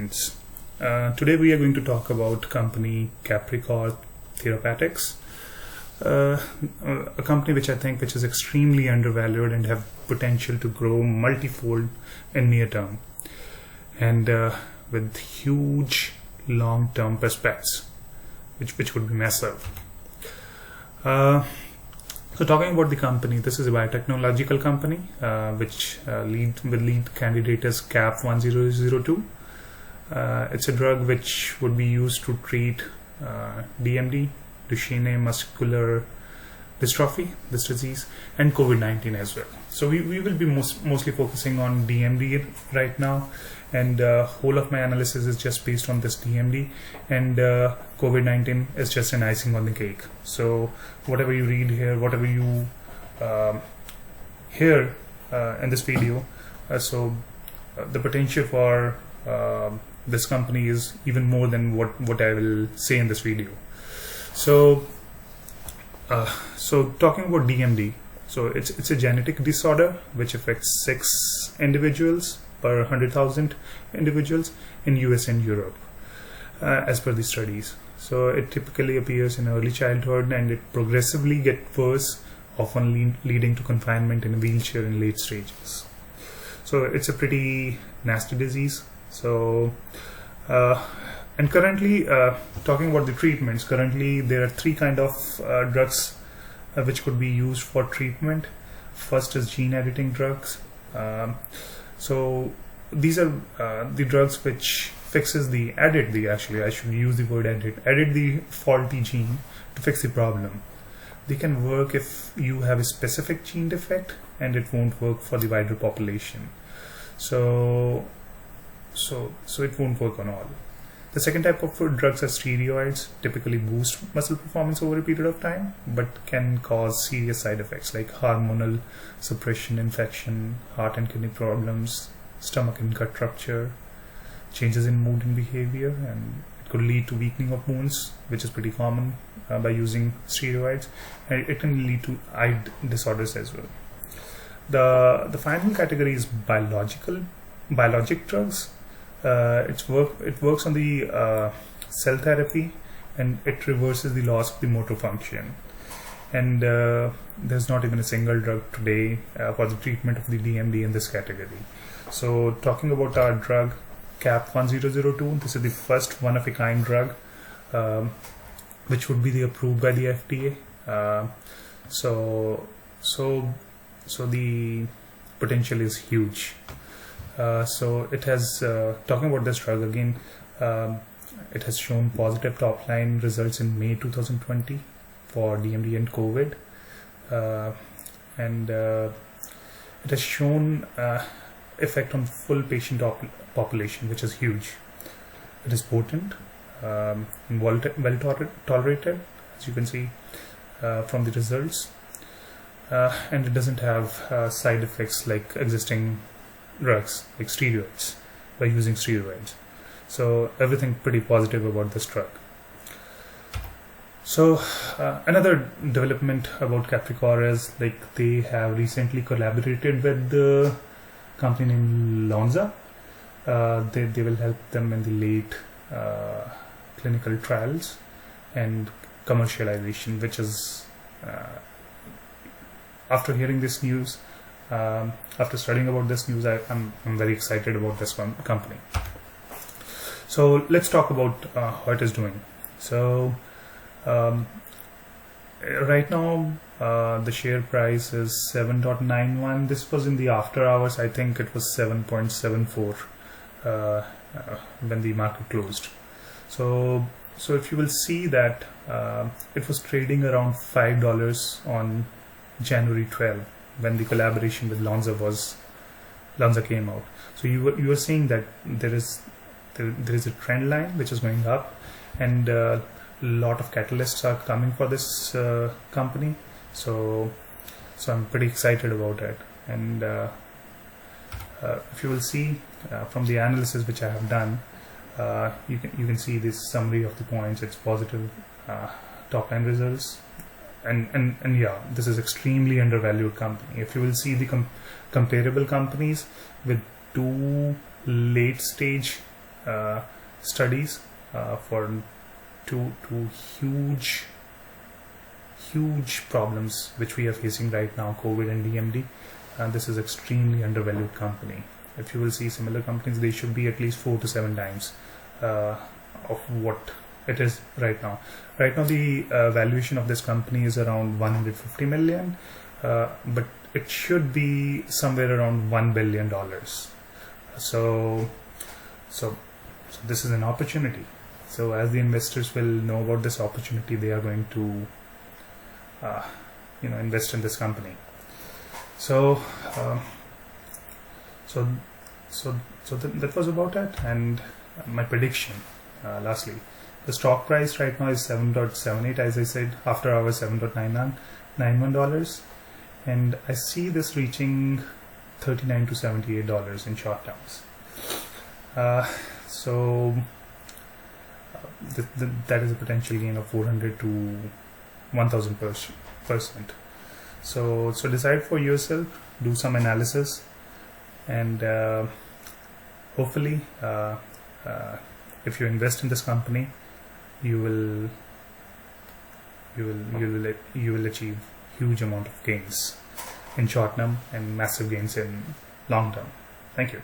students. Today we are going to talk about company Capricor Therapeutics, a company which is extremely undervalued and have potential to grow multifold in near term, and with huge long-term prospects, which would be massive. So talking about the company, this is a biotechnological company which lead candidate is CAP1002. It's a drug which would be used to treat DMD, Duchenne muscular dystrophy, this disease, and COVID-19 as well. So we will be mostly focusing on DMD right now, and whole of my analysis is just based on this DMD, and COVID-19 is just an icing on the cake. So whatever you read here, whatever you hear in this video, the potential for this company is even more than what I will say in this video. So talking about DMD, so it's a genetic disorder which affects 6 individuals per 100,000 individuals in US and Europe, as per the studies. So it typically appears in early childhood, and it progressively gets worse, often leading to confinement in a wheelchair in late stages. So it's a pretty nasty disease. So and currently, talking about the treatments, currently there are 3 kind of drugs which could be used for treatment. First is gene editing drugs. So these are the drugs which fixes the actually I should use the word edit the faulty gene to fix the problem. They can work if you have a specific gene defect, and it won't work for the wider population. So it won't work on all. The second type of drugs are steroids, typically boost muscle performance over a period of time, but can cause serious side effects like hormonal suppression, infection, heart and kidney problems, stomach and gut rupture, changes in mood and behavior, and it could lead to weakening of bones, which is pretty common by using steroids, and it can lead to eye disorders as well. The final category is biologic drugs. It works on the cell therapy, and it reverses the loss of the motor function. And there's not even a single drug today for the treatment of the DMD in this category. So talking about our drug CAP1002, this is the first one-of-a-kind drug which would be approved by the FDA. So the potential is huge. So it has, talking about this drug again, it has shown positive top-line results in May 2020 for DMD and COVID, and it has shown effect on full patient population, which is huge. It is potent and well tolerated, as you can see from the results, and it doesn't have side effects like existing drugs like steroids, by using steroids. So everything pretty positive about this drug. So another development about Capricor is like they have recently collaborated with the company named Lonza. They will help them in the late clinical trials and commercialization, which is after hearing this news, after studying about this news, I'm very excited about this company. So let's talk about how it is doing. So right now the share price is 7.91. This was in the after hours. I think it was 7.74 when the market closed. So if you will see that it was trading around $5 on January 12, when the collaboration with Lonza came out. So you were seeing that there is a trend line which is going up, and a lot of catalysts are coming for this company. So I'm pretty excited about it. And if you will see from the analysis which I have done, you can see this summary of the points. It's positive top line results. And yeah, this is extremely undervalued company. If you will see the comparable companies with 2 late stage studies for two huge problems which we are facing right now, COVID and DMD. This is extremely undervalued company. If you will see similar companies, they should be at least 4 to 7 times of what it is right now. Right now, the valuation of this company is around 150 million, but it should be somewhere around $1 billion. So this is an opportunity. So as the investors will know about this opportunity, they are going to invest in this company. So that was about it. And my prediction, lastly, the stock price right now is 7.78, as I said, after hours $7.91, and I see this reaching $39 to $78 in short terms. That is a potential gain of 400 to 1000%. So decide for yourself, do some analysis, and hopefully if you invest in this company, you will achieve huge amount of gains in short term and massive gains in long term. Thank you.